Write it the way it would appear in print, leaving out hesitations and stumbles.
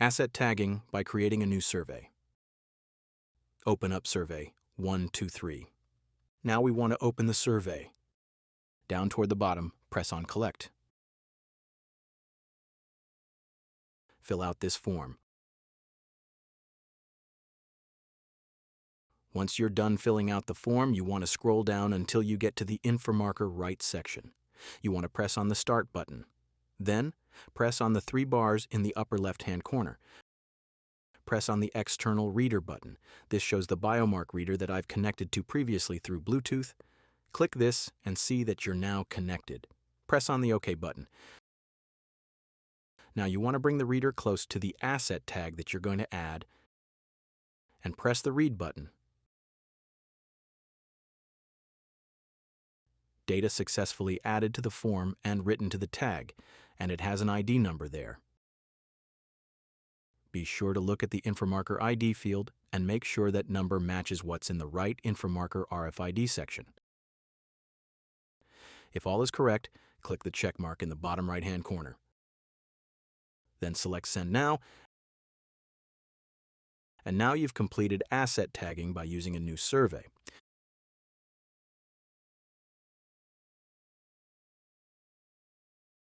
Asset tagging by creating a new survey. Open up survey 123. Now we want to open the survey. Down toward the bottom, press on Collect. Fill out this form. Once you're done filling out the form, you want to scroll down until you get to the InfraMarker Right section. You want to press on the Start button. Then, press on the 3 bars in the upper left-hand corner. Press on the External Reader button. This shows the Biomark reader that I've connected to previously through Bluetooth. Click this and see that you're now connected. Press on the OK button. Now you want to bring the reader close to the asset tag that you're going to add and press the Read button. Data successfully added to the form and written to the tag, and it has an ID number there. Be sure to look at the InfraMarker ID field and make sure that number matches what's in the right InfraMarker RFID section. If all is correct, click the check mark in the bottom right-hand corner. Then select Send Now, and now you've completed asset tagging by using a new survey.